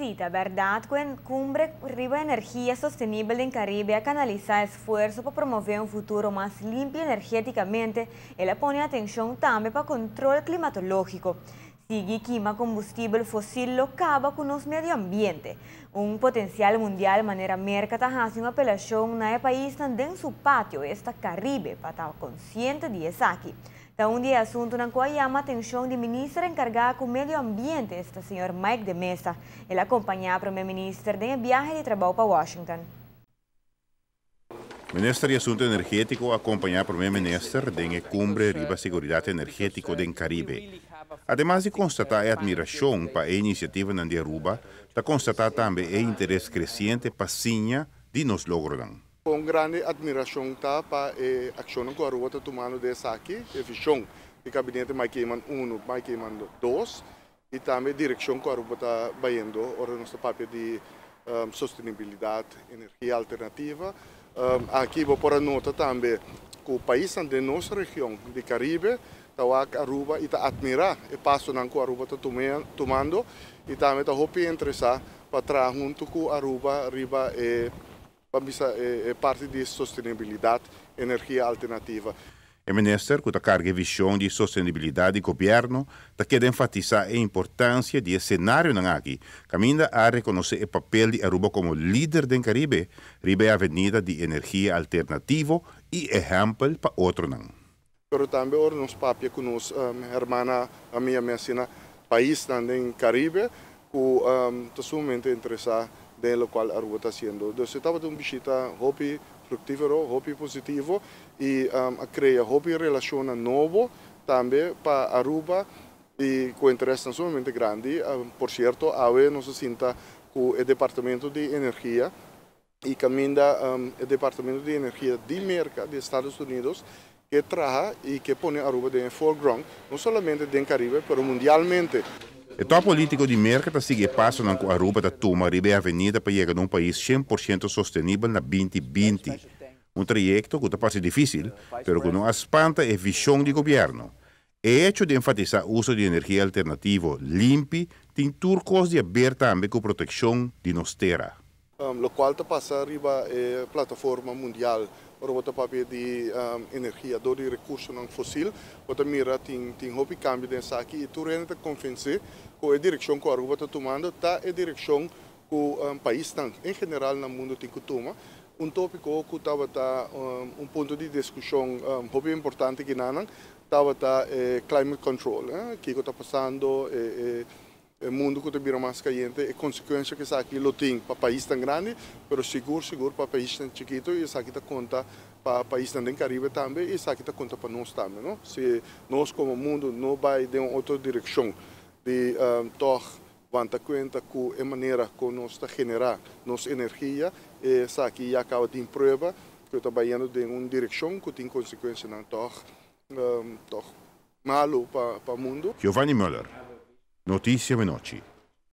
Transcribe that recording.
Sí, la verdad, que Cumbre Riba Energía Sostenible en Caribe a canalizar esfuerzos para promover un futuro más limpio energéticamente. Ela pone atención también para control climatológico. Sigue quema combustible fósil lo acaba con los medio ambiente. Un potencial mundial manera mercata hace una apelación na país en su patio esta Caribe para estar consciente de eso aquí. Da un día asunto na qual llama a atenção de ministra encargada com o meio ambiente, este senhor Mike de Mesa. Ele acompanha o primeiro-ministro em viagem de trabalho para Washington. Minister de Assunto Energético acompanha o primeiro-ministro em cumbre riba seguridade energético do Caribe. Además de constatar a admiração para a iniciativa na Aruba, está constatar também o interesse crescente para a de nos logros. Com grande admiração para a ação que a Aruba está tomando desse aqui, a visão do gabinete Maiqueman 1, Maiqueman 2, e também a direção que a Aruba está indo para o nosso papel de sustentabilidade, energia alternativa. Aqui vou pôr a nota também que o país da nossa região do Caribe, a Aruba está admirar o passo que a Aruba está tomando e também está interessado para trabalhar junto com a Aruba riba é parte de sustentabilidade, energia alternativa. O ministro, que carga a visão de sustentabilidade do governo, quer enfatizar a importância do cenário aqui, caminha a reconhecer o papel de Aruba como líder do Caribe, riba a avenida de energia alternativa e exemplo para outros. Mas também o nosso papel com nossa irmã, a minha mecina, país no Caribe, que está sumamente interessado no qual a Aruba está fazendo. Então, estava uma visita muito frutífera, muito positiva e cria uma relação nova também para a Aruba e com interesse sumamente grande. Por certo, agora nós sinta com o Departamento de Energia e caminha o Departamento de Energia de América dos Estados Unidos que trabalha e que põe a Aruba em foreground, não somente no Caribe, mas mundialmente. O top político de mercado sigue passo na Aruba da toma riba a avenida para chegar a um país 100% sustentável na 2020. Um trajeto que está ser difícil, mas que não espanta a visão do governo. O hecho de enfatizar o uso de energia alternativa limpa tem turcos de haver também com proteção de nossa terra. O qual está passando riba a plataforma mundial para o papel de energia, de recursos não fóssil, para mira tem hobby cambio dessa aqui e tu realmente convencer que a direção que a Aruba está tomando está a direção que o país em geral no mundo tem que tomar. Tópico que estava ponto de discussão hobby importante que não estava climate control, que está passando o mundo que está mais caliente, a consequência que isso aqui tem para o país tão grande, mas seguro para o país tão chiquito e isso aqui está conta para o país tão Caribe também e isso aqui está conta para nós também. Não? Se nós como mundo não vai em outra direção de vanta conta com a maneira que nós está generar nossa energia, isso aqui já acaba de prova que está indo em uma direção que tem consequências não malo para o mundo. Giovanni Müller, Notícia Menotti.